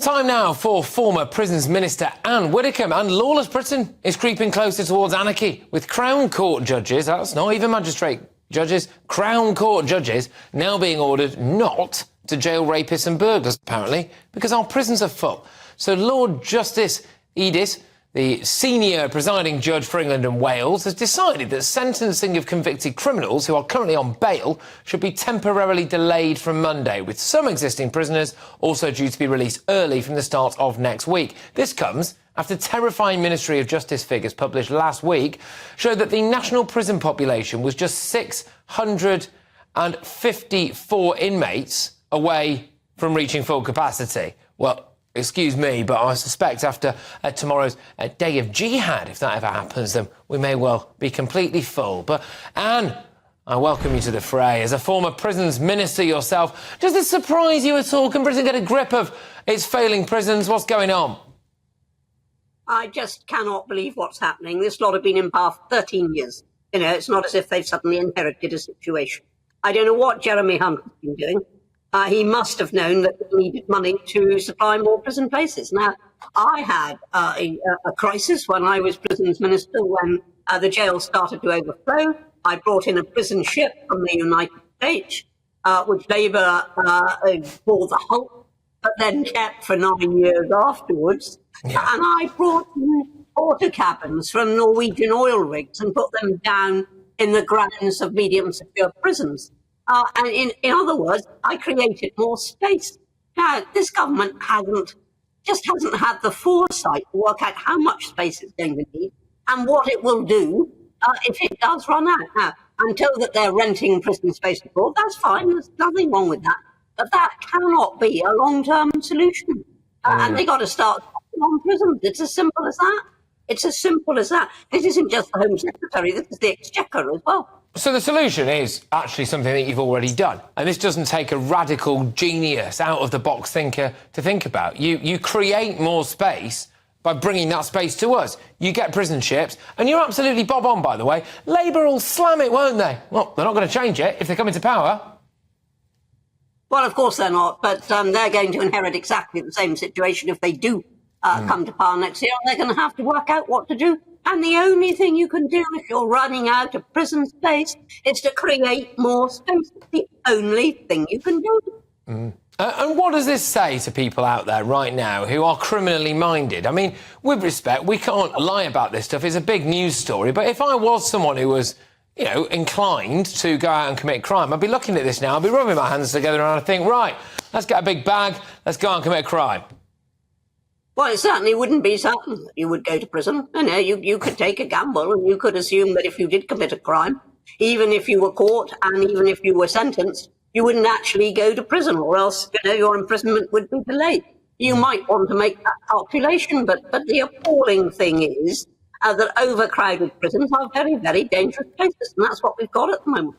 Time now for former Prisons Minister Anne Widdecombe, and lawless Britain is creeping closer towards anarchy, with Crown Court judges, that's not even magistrate judges, Crown Court judges now being ordered not to jail rapists and burglars, apparently, because our prisons are full. So Lord Justice Edith, the senior presiding judge for England and Wales, has decided that sentencing of convicted criminals who are currently on bail should be temporarily delayed from Monday, with some existing prisoners also due to be released early from the start of next week. This comes after terrifying Ministry of Justice figures published last week showed that the national prison population was just 654 inmates away from reaching full capacity. Well, excuse me, but I suspect after tomorrow's day of jihad, if that ever happens, then we may well be completely full. But Anne, I welcome you to the fray. As a former prisons minister yourself, does this surprise you at all? Can Britain get a grip of its failing prisons? What's going on? I just cannot believe what's happening. This lot have been in power for 13 years. You know, it's not as if they've suddenly inherited a situation. I don't know what Jeremy Hunt has been doing. He must have known that we needed money to supply more prison places. Now, I had a crisis when I was prisons minister, when the jail started to overflow. I brought in a prison ship from the United States, which Labour called the Hulk, but then kept for 9 years afterwards. Yeah. And I brought in porter cabins from Norwegian oil rigs and put them down in the grounds of medium secure prisons. And in other words, I created more space. Now, this government hasn't had the foresight to work out how much space it's going to need and what it will do if it does run out. Now, until that they're renting prison space abroad, that's fine. There's nothing wrong with that. But that cannot be a long-term solution. And they got to start on prisons. It's as simple as that. It's as simple as that. This isn't just the Home Secretary. This is the Exchequer as well. So the solution is actually something that you've already done. And this doesn't take a radical genius, out-of-the-box thinker to think about. You create more space by bringing that space to us. You get prison ships, and you're absolutely bob on, by the way. Labour will slam it, won't they? Well, they're not going to change it if they come into power. Well, of course they're not, but they're going to inherit exactly the same situation if they do come to power next year. They're going to have to work out what to do. And the only thing you can do if you're running out of prison space is to create more space. It's the only thing you can do. And what does this say to people out there right now who are criminally minded? I mean, with respect, we can't lie about this stuff. It's a big news story. But if I was someone who was, you know, inclined to go out and commit crime, I'd be looking at this now. I'd be rubbing my hands together and I'd think, right, let's get a big bag, let's go out and commit a crime. Well, it certainly wouldn't be certain that you would go to prison. You know, you could take a gamble and you could assume that if you did commit a crime, even if you were caught and even if you were sentenced, you wouldn't actually go to prison, or else, you know, your imprisonment would be delayed. You might want to make that calculation, but the appalling thing is that overcrowded prisons are very, very dangerous places, and that's what we've got at the moment.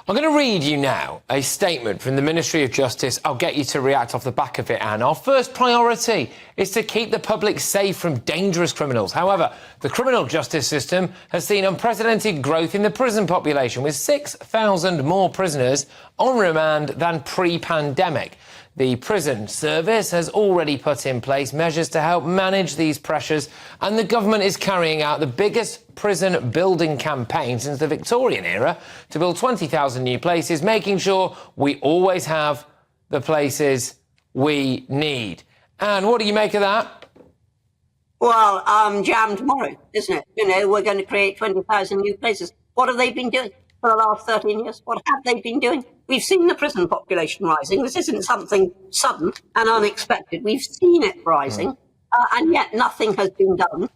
I'm going to read you now a statement from the Ministry of Justice. I'll get you to react off the back of it, Anne. Our first priority is to keep the public safe from dangerous criminals. However, the criminal justice system has seen unprecedented growth in the prison population, with 6,000 more prisoners on remand than pre-pandemic. The prison service has already put in place measures to help manage these pressures, and the government is carrying out the biggest prison building campaign since the Victorian era to build 20,000 new places, making sure we always have the places we need. And what do you make of that? Well, jam tomorrow, isn't it? You know, we're going to create 20,000 new places. What have they been doing for the last 13 years? What have they been doing? We've seen the prison population rising. This isn't something sudden and unexpected. We've seen it rising, and yet nothing has been done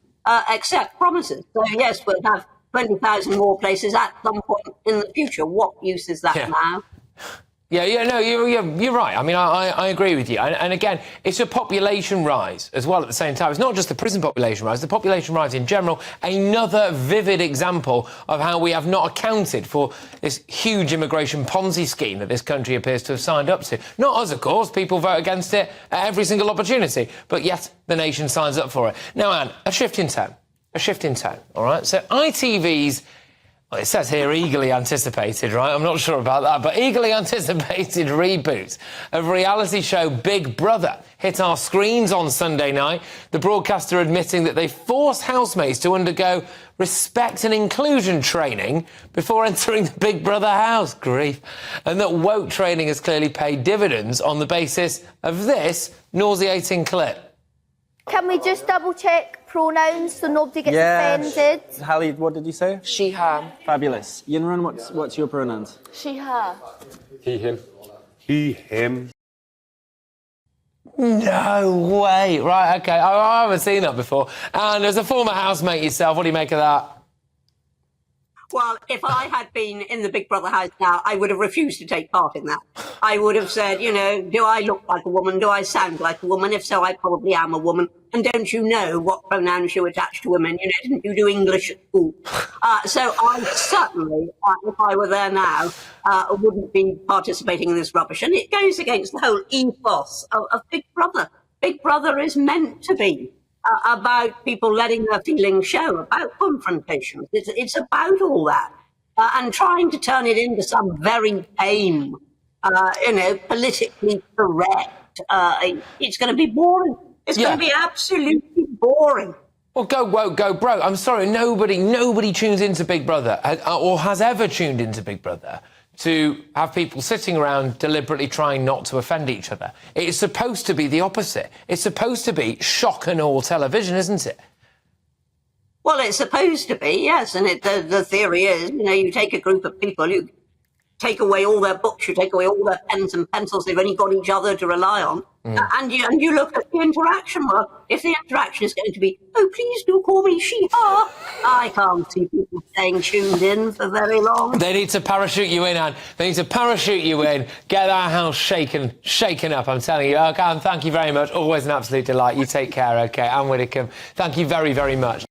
except promises. So, yes, we'll have 20,000 more places at some point in the future. What use is that now? No, you're right. I mean, I agree with you. And again, it's a population rise as well at the same time. It's not just the prison population rise, the population rise in general. Another vivid example of how we have not accounted for this huge immigration Ponzi scheme that this country appears to have signed up to. Not us, of course. People vote against it at every single opportunity. But yet the nation signs up for it. Now, Anne, a shift in tone, all right? So ITV's Well, it says here eagerly anticipated, right? I'm not sure about that, but eagerly anticipated reboot of reality show Big Brother hit our screens on Sunday night. The broadcaster admitting that they forced housemates to undergo respect and inclusion training before entering the Big Brother house. Grief. And that woke training has clearly paid dividends on the basis of this nauseating clip. Can we just double-check pronouns so nobody gets offended? Hallie, what did you say? She, her. Fabulous. Yinran, what's your pronouns? She, her. He, him. He, him. No way. Right, OK. I haven't seen that before. And as a former housemate yourself, what do you make of that? Well, if I had been in the Big Brother house now, I would have refused to take part in that. I would have said, you know, do I look like a woman? Do I sound like a woman? If so, I probably am a woman. And don't you know what pronouns you attach to women? You know, didn't you do English at school? So I certainly, if I were there now, wouldn't be participating in this rubbish. And it goes against the whole ethos of Big Brother. Big Brother is meant to be about people letting their feelings show, about confrontations. It's about all that. And trying to turn it into some very tame, politically correct, it's going to be boring. It's going to be absolutely boring. Well, go woke, go broke. I'm sorry, nobody tunes into Big Brother or has ever tuned into Big Brother to have people sitting around deliberately trying not to offend each other. It's supposed to be the opposite. It's supposed to be shock and awe television, isn't it? Well, it's supposed to be, yes. And the theory is, you know, you take a group of people, you take away all their books, you take away all their pens and pencils, they've only got each other to rely on. And you look at the interaction. Well, if the interaction is going to be, oh, please do call me she, her, I can't see people staying tuned in for very long. They need to parachute you in, Anne. They need to parachute you in, get our house shaken up, I'm telling you. Anne, thank you very much. Always an absolute delight. You take care, OK? Anne Widdecombe, thank you very, very much.